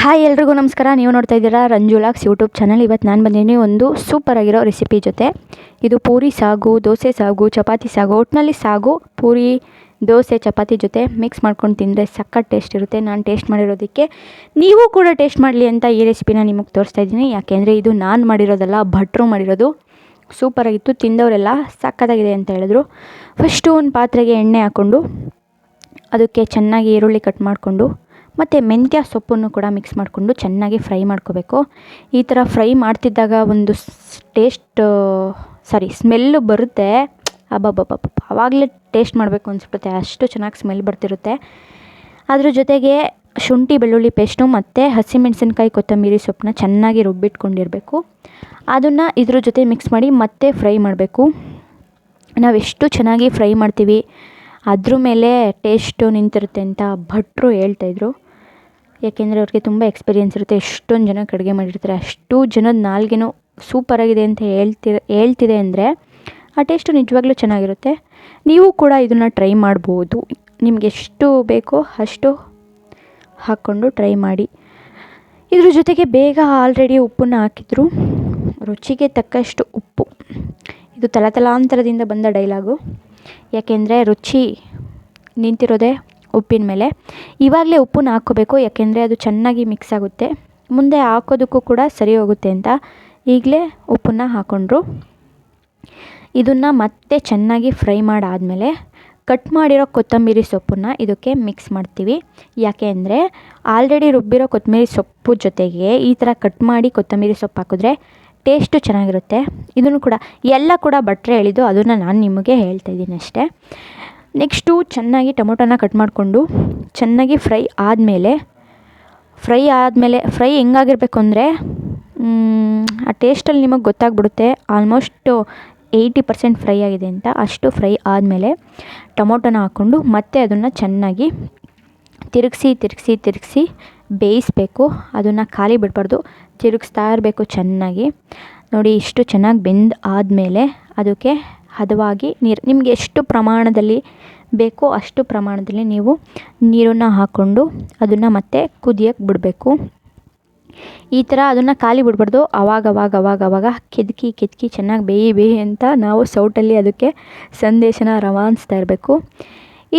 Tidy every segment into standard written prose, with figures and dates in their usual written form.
Hi ಎಲ್ರಿಗೂ ನಮಸ್ಕಾರ. ನೀವು ನೋಡ್ತಾ ಇದ್ದೀರಾ ರಂಜುಲಾಕ್ಸ್ ಯೂಟ್ಯೂಬ್ ಚಾನಲ್. ಇವತ್ತು ನಾನು ಬಂದಿದ್ದೀನಿ ಒಂದು ಸೂಪರ್ ಆಗಿರೋ ರೆಸಿಪಿ ಜೊತೆ. ಇದು ಪೂರಿ ಸಾಗು, ದೋಸೆ ಸಾಗು, ಚಪಾತಿ ಸಾಗು, ಒಟ್ಟಿನಲ್ಲಿ ಸಾಗು ಪೂರಿ ದೋಸೆ ಚಪಾತಿ ಜೊತೆ ಮಿಕ್ಸ್ ಮಾಡ್ಕೊಂಡು ತಿಂದರೆ ಸಖತ್ ಟೇಸ್ಟ್ ಇರುತ್ತೆ. ನಾನು ಟೇಸ್ಟ್ ಮಾಡಿರೋದಕ್ಕೆ ನೀವು ಕೂಡ ಟೇಸ್ಟ್ ಮಾಡಲಿ ಅಂತ ಈ ರೆಸಿಪಿನ ನಿಮಗೆ ತೋರಿಸ್ತಾ ಇದ್ದೀನಿ. ಯಾಕೆಂದರೆ ಇದು ನಾನು ಮಾಡಿರೋದಲ್ಲ, ಭಟ್ರು ಮಾಡಿರೋದು. ಸೂಪರಾಗಿತ್ತು, ತಿಂದವರೆಲ್ಲ ಸಖತ್ತಾಗಿದೆ ಅಂತ ಹೇಳಿದ್ರು. ಫಸ್ಟು ಒಂದು ಪಾತ್ರೆಗೆ ಎಣ್ಣೆ ಹಾಕ್ಕೊಂಡು ಅದಕ್ಕೆ ಚೆನ್ನಾಗಿ ಈರುಳ್ಳಿ ಕಟ್ ಮಾಡಿಕೊಂಡು ಮತ್ತು ಮೆಂತ್ಯ ಸೊಪ್ಪನ್ನು ಕೂಡ ಮಿಕ್ಸ್ ಮಾಡಿಕೊಂಡು ಚೆನ್ನಾಗಿ ಫ್ರೈ ಮಾಡ್ಕೋಬೇಕು. ಈ ಥರ ಫ್ರೈ ಮಾಡ್ತಿದ್ದಾಗ ಒಂದು ಸ್ಮೆಲ್ಲು ಬರುತ್ತೆ. ಆವಾಗಲೇ ಟೇಸ್ಟ್ ಮಾಡಬೇಕು ಅನಿಸ್ಬಿಡುತ್ತೆ, ಅಷ್ಟು ಚೆನ್ನಾಗಿ ಸ್ಮೆಲ್ ಬರ್ತಿರುತ್ತೆ. ಅದ್ರ ಜೊತೆಗೆ ಶುಂಠಿ ಬೆಳ್ಳುಳ್ಳಿ ಪೇಸ್ಟು ಮತ್ತು ಹಸಿಮೆಣಸಿನ್ಕಾಯಿ ಕೊತ್ತಂಬರಿ ಸೊಪ್ಪನ್ನ ಚೆನ್ನಾಗಿ ರುಬ್ಬಿಟ್ಕೊಂಡಿರಬೇಕು. ಅದನ್ನು ಇದ್ರ ಜೊತೆ ಮಿಕ್ಸ್ ಮಾಡಿ ಮತ್ತೆ ಫ್ರೈ ಮಾಡಬೇಕು. ನಾವೆಷ್ಟು ಚೆನ್ನಾಗಿ ಫ್ರೈ ಮಾಡ್ತೀವಿ ಅದ್ರ ಮೇಲೆ ಟೇಸ್ಟು ನಿಂತಿರುತ್ತೆ ಅಂತ ಭಟ್ರು ಹೇಳ್ತಾಯಿದ್ರು. ಯಾಕೆಂದರೆ ಅವ್ರಿಗೆ ತುಂಬ ಎಕ್ಸ್ಪೀರಿಯೆನ್ಸ್ ಇರುತ್ತೆ. ಎಷ್ಟೊಂದು ಜನಕ್ಕೆ ಅಡುಗೆ ಮಾಡಿರ್ತಾರೆ. ಅಷ್ಟು ಜನದ ನಾಲ್ಗೆನೂ ಸೂಪರಾಗಿದೆ ಅಂತ ಹೇಳ್ತಿದೆ ಅಂದರೆ ಆ ಟೇಸ್ಟು ನಿಜವಾಗ್ಲೂ ಚೆನ್ನಾಗಿರುತ್ತೆ. ನೀವು ಕೂಡ ಇದನ್ನು ಟ್ರೈ ಮಾಡ್ಬೋದು. ನಿಮ್ಗೆ ಎಷ್ಟು ಬೇಕೋ ಅಷ್ಟು ಹಾಕ್ಕೊಂಡು ಟ್ರೈ ಮಾಡಿ. ಇದ್ರ ಜೊತೆಗೆ ಬೇಗ ಆಲ್ರೆಡಿ ಉಪ್ಪನ್ನು ಹಾಕಿದ್ರು. ರುಚಿಗೆ ತಕ್ಕಷ್ಟು ಉಪ್ಪು. ಇದು ತಲಾಂತರದಿಂದ ಬಂದ ಡೈಲಾಗು. ಯಾಕೆಂದರೆ ರುಚಿ ನಿಂತಿರೋದೇ ಉಪ್ಪಿನ ಮೇಲೆ. ಇವಾಗಲೇ ಉಪ್ಪನ್ನ ಹಾಕ್ಕೋಬೇಕು, ಯಾಕೆಂದರೆ ಅದು ಚೆನ್ನಾಗಿ ಮಿಕ್ಸ್ ಆಗುತ್ತೆ. ಮುಂದೆ ಹಾಕೋದಕ್ಕೂ ಕೂಡ ಸರಿ ಹೋಗುತ್ತೆ ಅಂತ ಈಗಲೇ ಉಪ್ಪನ್ನು ಹಾಕ್ಕೊಂಡ್ರು. ಇದನ್ನು ಮತ್ತೆ ಚೆನ್ನಾಗಿ ಫ್ರೈ ಮಾಡಾದಮೇಲೆ ಕಟ್ ಮಾಡಿರೋ ಕೊತ್ತಂಬರಿ ಸೊಪ್ಪನ್ನು ಇದಕ್ಕೆ ಮಿಕ್ಸ್ ಮಾಡ್ತೀವಿ. ಯಾಕೆ ಅಂದರೆ ಆಲ್ರೆಡಿ ರುಬ್ಬಿರೋ ಕೊತ್ತಂಬರಿ ಸೊಪ್ಪು ಜೊತೆಗೆ ಈ ಥರ ಕಟ್ ಮಾಡಿ ಕೊತ್ತಂಬರಿ ಸೊಪ್ಪು ಹಾಕಿದ್ರೆ ಟೇಸ್ಟು ಚೆನ್ನಾಗಿರುತ್ತೆ. ಇದನ್ನು ಕೂಡ ಎಲ್ಲ ಕೂಡ ಭಟ್ರೆ ಹೇಳಿದ್ದು, ಅದನ್ನು ನಾನು ನಿಮಗೆ ಹೇಳ್ತಾಯಿದ್ದೀನಿ ಅಷ್ಟೇ. ನೆಕ್ಸ್ಟು ಚೆನ್ನಾಗಿ ಟೊಮೊಟೊನ ಕಟ್ ಮಾಡಿಕೊಂಡು ಚೆನ್ನಾಗಿ ಫ್ರೈ ಹೆಂಗಾಗಿರ್ಬೇಕು ಅಂದರೆ ಆ ಟೇಸ್ಟಲ್ಲಿ ನಿಮಗೆ ಗೊತ್ತಾಗ್ಬಿಡುತ್ತೆ ಆಲ್ಮೋಸ್ಟು 80% ಫ್ರೈ ಆಗಿದೆ ಅಂತ. ಅಷ್ಟು ಫ್ರೈ ಆದಮೇಲೆ ಟೊಮೊಟೊನ ಹಾಕ್ಕೊಂಡು ಮತ್ತೆ ಅದನ್ನು ಚೆನ್ನಾಗಿ ತಿರುಗಿಸಿ ಬೇಯಿಸಬೇಕು. ಅದನ್ನು ಖಾಲಿ ಬಿಡಬಾರ್ದು, ತಿರುಗಿಸ್ತಾ ಇರಬೇಕು ಚೆನ್ನಾಗಿ. ನೋಡಿ, ಇಷ್ಟು ಚೆನ್ನಾಗಿ ಬೆಂದು ಆದಮೇಲೆ ಅದಕ್ಕೆ ಹದವಾಗಿ ನೀರು, ನಿಮಗೆ ಎಷ್ಟು ಪ್ರಮಾಣದಲ್ಲಿ ಬೇಕೋ ಅಷ್ಟು ಪ್ರಮಾಣದಲ್ಲಿ ನೀವು ನೀರನ್ನು ಹಾಕ್ಕೊಂಡು ಅದನ್ನು ಮತ್ತೆ ಕುದಿಯೋಕ್ಕೆ ಬಿಡಬೇಕು. ಈ ಥರ ಅದನ್ನು ಖಾಲಿ ಬಿಡಬಾರ್ದು. ಅವಾಗ ಕೆದಕಿ ಚೆನ್ನಾಗಿ ಬೇಯಿ ಅಂತ ನಾವು ಸೌಟಲ್ಲಿ ಅದಕ್ಕೆ ಸಂದೇಶನ ರವಾನಿಸ್ತಾ ಇರಬೇಕು.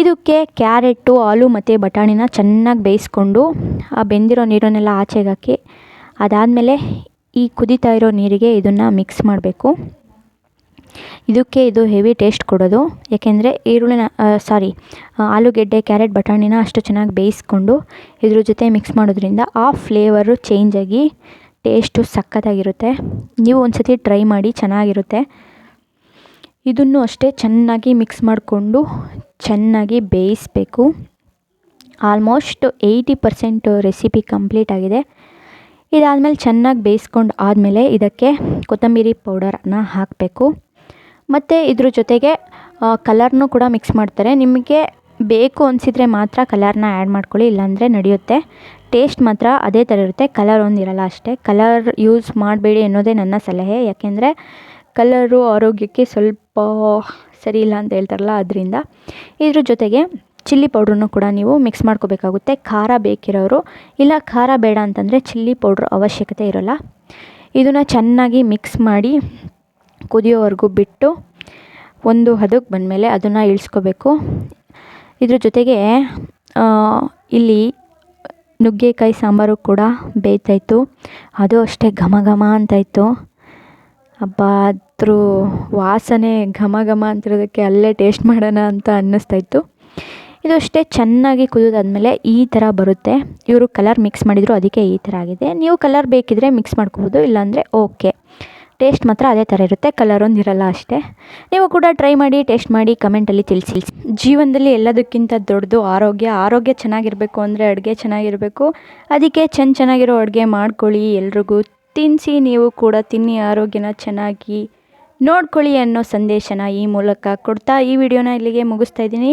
ಇದಕ್ಕೆ ಕ್ಯಾರೆಟು, ಆಲೂ ಮತ್ತು ಬಟಾಣಿನ ಚೆನ್ನಾಗಿ ಬೇಯಿಸ್ಕೊಂಡು ಆ ಬೆಂದಿರೋ ನೀರನ್ನೆಲ್ಲ ಆಚೆಗೆ ಹಾಕಿ ಅದಾದಮೇಲೆ ಈ ಕುದೀತಾ ಇರೋ ನೀರಿಗೆ ಇದನ್ನು ಮಿಕ್ಸ್ ಮಾಡಬೇಕು. ಇದು ಹೆವಿ ಟೇಸ್ಟ್ ಕೊಡೋದು. ಯಾಕೆಂದರೆ ಆಲೂಗೆಡ್ಡೆ, ಕ್ಯಾರೆಟ್, ಬಟಾಣಿನ ಅಷ್ಟು ಚೆನ್ನಾಗಿ ಬೇಯಿಸ್ಕೊಂಡು ಇದ್ರ ಜೊತೆ ಮಿಕ್ಸ್ ಮಾಡೋದ್ರಿಂದ ಆ ಫ್ಲೇವರು ಚೇಂಜ್ ಆಗಿ ಟೇಸ್ಟು ಸಖತ್ತಾಗಿರುತ್ತೆ. ನೀವು ಒಂದು ಸತಿ ಟ್ರೈ ಮಾಡಿ, ಚೆನ್ನಾಗಿರುತ್ತೆ. ಇದನ್ನು ಅಷ್ಟೇ ಚೆನ್ನಾಗಿ ಮಿಕ್ಸ್ ಮಾಡಿಕೊಂಡು ಚೆನ್ನಾಗಿ ಬೇಯಿಸಬೇಕು. ಆಲ್ಮೋಸ್ಟ್ 80% ರೆಸಿಪಿ ಕಂಪ್ಲೀಟ್ ಆಗಿದೆ. ಇದಾದಮೇಲೆ ಚೆನ್ನಾಗಿ ಬೇಯಿಸ್ಕೊಂಡು ಆದಮೇಲೆ ಇದಕ್ಕೆ ಕೊತ್ತಂಬರಿ ಪೌಡರನ್ನ ಹಾಕಬೇಕು. ಮತ್ತು ಇದ್ರ ಜೊತೆಗೆ ಕಲರ್ನೂ ಕೂಡ ಮಿಕ್ಸ್ ಮಾಡ್ತಾರೆ. ನಿಮಗೆ ಬೇಕು ಅನಿಸಿದರೆ ಮಾತ್ರ ಕಲರ್ನ ಆ್ಯಡ್ ಮಾಡ್ಕೊಳ್ಳಿ, ಇಲ್ಲಾಂದರೆ ನಡೆಯುತ್ತೆ. ಟೇಸ್ಟ್ ಮಾತ್ರ ಅದೇ ಥರ ಇರುತ್ತೆ, ಕಲರ್ ಒಂದಿರಲ್ಲ ಅಷ್ಟೇ. ಕಲರ್ ಯೂಸ್ ಮಾಡಬೇಡಿ ಅನ್ನೋದೇ ನನ್ನ ಸಲಹೆ. ಯಾಕೆಂದರೆ ಕಲರು ಆರೋಗ್ಯಕ್ಕೆ ಸ್ವಲ್ಪ ಸರಿ ಇಲ್ಲ ಅಂತ ಹೇಳ್ತಾರಲ್ಲ, ಅದರಿಂದ. ಇದ್ರ ಜೊತೆಗೆ ಚಿಲ್ಲಿ ಪೌಡ್ರನ್ನು ಕೂಡ ನೀವು ಮಿಕ್ಸ್ ಮಾಡ್ಕೋಬೇಕಾಗುತ್ತೆ. ಖಾರ ಬೇಕಿರೋರು, ಇಲ್ಲ ಖಾರ ಬೇಡ ಅಂತಂದರೆ ಚಿಲ್ಲಿ ಪೌಡ್ರ್ ಅವಶ್ಯಕತೆ ಇರೋಲ್ಲ. ಇದನ್ನು ಚೆನ್ನಾಗಿ ಮಿಕ್ಸ್ ಮಾಡಿ ಕುದಿಯೋವರೆಗೂ ಬಿಟ್ಟು ಒಂದು ಹದಕ್ಕೆ ಬಂದಮೇಲೆ ಅದನ್ನು ಇಳಿಸ್ಕೋಬೇಕು. ಇದ್ರ ಜೊತೆಗೆ ಇಲ್ಲಿ ನುಗ್ಗೆಕಾಯಿ ಸಾಂಬಾರು ಕೂಡ ಬೇಯ್ತಾಯಿತ್ತು. ಅದು ಅಷ್ಟೇ ಘಮ ಅಂತಾಯಿತ್ತು. ಅದ್ರ ವಾಸನೆ ಘಮ ಅಂತಿರೋದಕ್ಕೆ ಅಲ್ಲೇ ಟೇಸ್ಟ್ ಮಾಡೋಣ ಅಂತ ಅನ್ನಿಸ್ತಾಯಿತ್ತು. ಇದು ಅಷ್ಟೇ ಚೆನ್ನಾಗಿ ಕುದಿದಾದ್ಮೇಲೆ ಈ ಥರ ಬರುತ್ತೆ. ಇವರು ಕಲರ್ ಮಿಕ್ಸ್ ಮಾಡಿದರು, ಅದಕ್ಕೆ ಈ ಥರ ಆಗಿದೆ. ನೀವು ಕಲರ್ ಬೇಕಿದ್ರೆ ಮಿಕ್ಸ್ ಮಾಡ್ಕೋಬೋದು, ಇಲ್ಲಾಂದರೆ ಓಕೆ. ಟೇಸ್ಟ್ ಮಾತ್ರ ಅದೇ ಥರ ಇರುತ್ತೆ, ಕಲರ್ ಒಂದಿರಲ್ಲ ಅಷ್ಟೇ. ನೀವು ಕೂಡ ಟ್ರೈ ಮಾಡಿ, ಟೇಸ್ಟ್ ಮಾಡಿ, ಕಮೆಂಟಲ್ಲಿ ತಿಳಿಸಿ. ಜೀವನದಲ್ಲಿ ಎಲ್ಲದಕ್ಕಿಂತ ದೊಡ್ಡದು ಆರೋಗ್ಯ ಚೆನ್ನಾಗಿರಬೇಕು ಅಂದರೆ ಅಡುಗೆ ಚೆನ್ನಾಗಿರಬೇಕು. ಅದಕ್ಕೆ ಚೆನ್ನಾಗಿರೋ ಅಡುಗೆ ಮಾಡ್ಕೊಳ್ಳಿ, ಎಲ್ರಿಗೂ ತಿನ್ನಿಸಿ. ನೀವು ಕೂಡ ತಿನ್ನಿ, ಆರೋಗ್ಯನ ಚೆನ್ನಾಗಿ ನೋಡ್ಕೊಳ್ಳಿ ಅನ್ನೋ ಸಂದೇಶನ ಈ ಮೂಲಕ ಕೊಡ್ತಾ ಈ ವಿಡಿಯೋನ ಇಲ್ಲಿಗೆ ಮುಗಿಸ್ತಾ ಇದ್ದೀನಿ.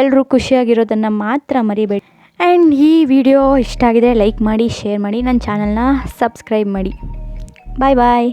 ಎಲ್ಲರೂ ಖುಷಿಯಾಗಿರೋದನ್ನು ಮಾತ್ರ ಮರಿಬೇಡಿ. ಆ್ಯಂಡ್ ಈ ವಿಡಿಯೋ ಇಷ್ಟ ಆಗಿದೆ ಲೈಕ್ ಮಾಡಿ, ಶೇರ್ ಮಾಡಿ, ನನ್ನ ಚಾನಲ್ನ ಸಬ್ಸ್ಕ್ರೈಬ್ ಮಾಡಿ. ಬಾಯ್.